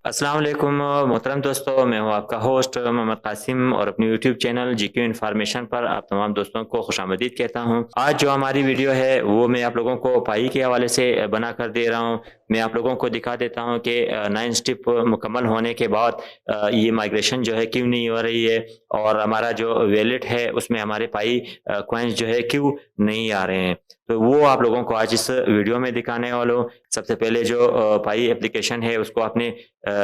अस्सलाम वालेकुम मोहतरम दोस्तों, मैं हूँ आपका होस्ट मोहम्मद कासिम और अपने यूट्यूब चैनल जीक्यू इन्फॉर्मेशन पर आप तमाम दोस्तों को खुशामदीद कहता हूँ। आज जो हमारी वीडियो है वो मैं आप लोगों को पाई के हवाले से बना कर दे रहा हूँ। मैं आप लोगों को दिखा देता हूँ कि 9 स्टेप मुकम्मल होने के बाद ये माइग्रेशन जो है क्यों नहीं हो रही है और हमारा जो वैलेट है उसमें हमारे पाई कॉइन्स जो है क्यों नहीं आ रहे हैं। तो वो आप लोगों को आज इस वीडियो में दिखाने वाला हूँ। सबसे पहले जो पाई एप्लीकेशन है उसको आपने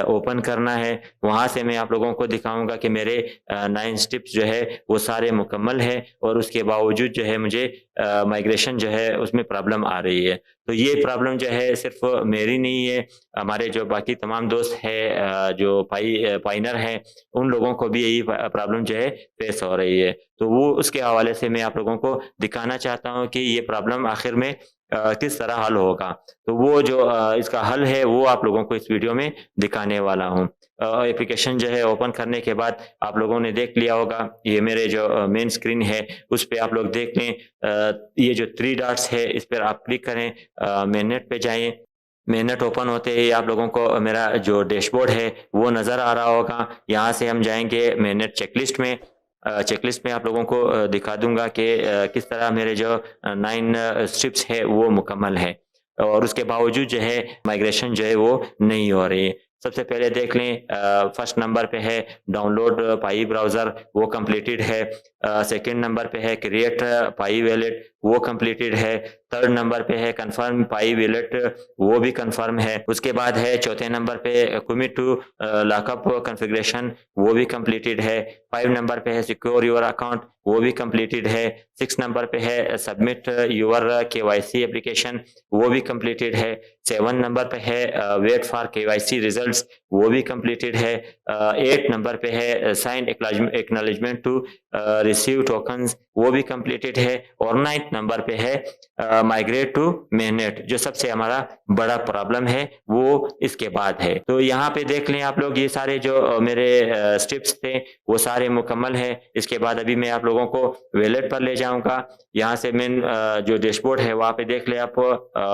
ओपन करना है। वहाँ से मैं आप लोगों को दिखाऊँगा कि मेरे 9 स्टेप्स जो है वो सारे मुकम्मल है और उसके बावजूद जो है मुझे माइग्रेशन जो है उसमें प्रॉब्लम आ रही है। तो ये प्रॉब्लम जो है सिर्फ़ मेरी नहीं है, हमारे जो बाकी तमाम दोस्त हैं जो पाइनर हैं, उन लोगों को भी यही प्रॉब्लम जो है फ़ेस हो रही है। तो वो उसके हवाले से मैं आप लोगों को दिखाना चाहता हूँ कि ये प्रॉब्लम आखिर में किस तरह हल होगा। तो वो जो इसका हल है वो आप लोगों को इस वीडियो में दिखाने वाला हूँ। एप्लीकेशन जो है ओपन करने के बाद आप लोगों ने देख लिया होगा, ये मेरे जो मेन स्क्रीन है उस पे आप लोग देख लें। ये जो 3 डॉट्स है इस पर आप क्लिक करें, मेन नेट पे जाएँ। मेन नेट ओपन होते ही आप लोगों को मेरा जो डैशबोर्ड है वो नज़र आ रहा होगा। यहाँ से हम जाएँगे मेन नेट चेकलिस्ट में। चेकलिस्ट में आप लोगों को दिखा दूँगा कि किस तरह मेरे जो 9 स्ट्रिप्स है वो मुकम्मल है और उसके बावजूद जो है माइग्रेशन जो है वो नहीं हो रही है। सबसे पहले देख लें, फर्स्ट नंबर पे है डाउनलोड पाई ब्राउज़र, वो कंप्लीटेड है। सेकंड नंबर पे है क्रिएट पाई वॉलेट, वो कंप्लीटेड है। थर्ड नंबर पे है कन्फर्म पाई वॉलेट, वो भी कन्फर्म है। उसके बाद है चौथे नंबर पे कमिट टू लॉकअप कॉन्फ़िगरेशन, वो भी कंप्लीटेड है। 5 नंबर पे है सिक्योर योर अकाउंट, वो भी कंप्लीटेड है। 6 नंबर पे है सबमिट योर केवाईसी एप्लीकेशन, वो भी कंप्लीटेड है। 7 नंबर पे है वेट फॉर केवाईसी रिजल्ट्स, वो भी कंप्लीटेड है। 8 नंबर पे है sign acknowledgement to receive tokens, वो भी कंप्लीटेड है। और 9th नंबर पे है माइग्रेट टू मेननेट, जो सबसे हमारा बड़ा प्रॉब्लम है वो इसके बाद है। तो यहाँ पे देख लें आप लोग, ये सारे जो मेरे स्टेप्स थे वो सारे मुकम्मल हैं। इसके बाद अभी मैं आप लोगों को वॉलेट पर ले जाऊँगा। यहाँ से मेन जो डैशबोर्ड है वहाँ पे देख लें आप,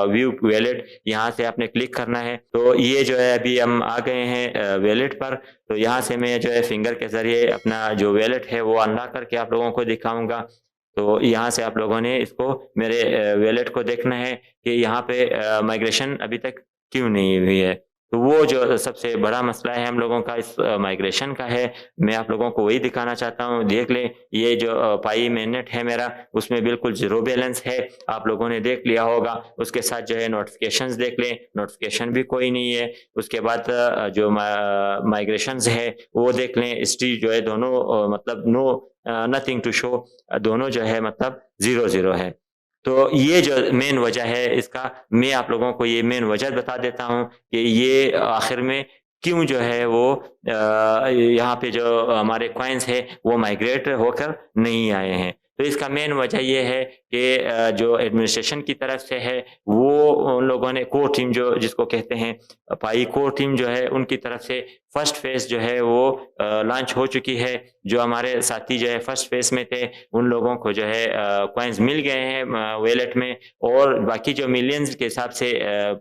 व्यू वॉलेट, यहाँ से आपने क्लिक करना है। तो ये जो है अभी हम आ गए हैं वॉलेट पर। तो यहाँ से मैं जो है फिंगर के ज़रिए अपना जो वॉलेट है वो अनलॉक करके आप लोगों को दिखाऊँगा। तो यहाँ से आप लोगों ने इसको मेरे वॉलेट को देखना है कि यहाँ पे माइग्रेशन अभी तक क्यों नहीं हुई है। तो वो जो सबसे बड़ा मसला है हम लोगों का इस माइग्रेशन का है, मैं आप लोगों को वही दिखाना चाहता हूँ। देख लें, ये जो पाई मेननेट है मेरा, उसमें बिल्कुल ज़ीरो बैलेंस है, आप लोगों ने देख लिया होगा। उसके साथ जो है नोटिफ़िकेशंस देख लें, नोटिफ़िकेशन भी कोई नहीं है। उसके बाद जो माइग्रेशंस है वो देख लें, हिस्ट्री जो है दोनों मतलब नथिंग टू शो, दोनों जो है मतलब 0-0 है। तो ये जो मेन वजह है इसका, मैं आप लोगों को ये मेन वजह बता देता हूँ कि ये आखिर में क्यों जो है वो यहाँ पे जो हमारे कॉइन्स है वो माइग्रेट होकर नहीं आए हैं। तो इसका मेन वजह ये है कि जो एडमिनिस्ट्रेशन की तरफ से है वो उन लोगों ने कोर टीम जो जिसको कहते हैं पाई कोर टीम जो है उनकी तरफ से फर्स्ट फेज़ जो है वो लॉन्च हो चुकी है। जो हमारे साथी जो है फर्स्ट फेज़ में थे उन लोगों को जो है कॉइन्स मिल गए हैं वॉलेट में, और बाकी जो मिलियंस के हिसाब से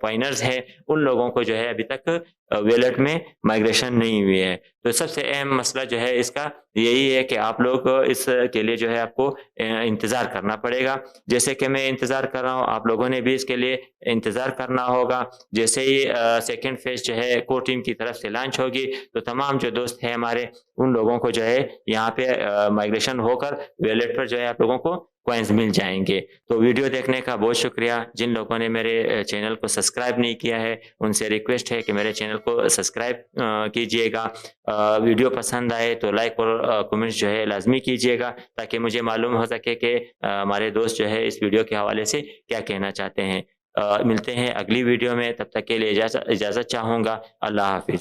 पॉइनर्स हैं उन लोगों को जो है अभी तक वॉलेट में माइग्रेशन नहीं हुई है। तो सबसे अहम मसला जो है इसका यही है कि आप लोग इसके लिए जो है आपको इंतज़ार करना पड़ेगा। जैसे कि मैं इंतज़ार कर रहा हूँ, आप लोगों ने भी इसके लिए इंतज़ार करना होगा। जैसे ही सेकंड फेज़ जो है कोर टीम की तरफ से लॉन्च होगी तो तमाम जो दोस्त हैं हमारे, उन लोगों को जो है यहाँ पे माइग्रेशन होकर वॉलेट पर जो है आप लोगों को कॉइन्स मिल जाएँगे। तो वीडियो देखने का बहुत शुक्रिया। जिन लोगों ने मेरे चैनल को सब्सक्राइब नहीं किया है उनसे रिक्वेस्ट है कि मेरे चैनल को सब्सक्राइब कीजिएगा। वीडियो पसंद आए तो लाइक और कमेंट्स जो है लाज़मी कीजिएगा, ताकि मुझे मालूम हो सके कि हमारे दोस्त जो है इस वीडियो के हवाले से क्या कहना चाहते हैं। मिलते हैं अगली वीडियो में, तब तक के लिए इजाज़त चाहूँगा। अल्लाह हाफ़िज़।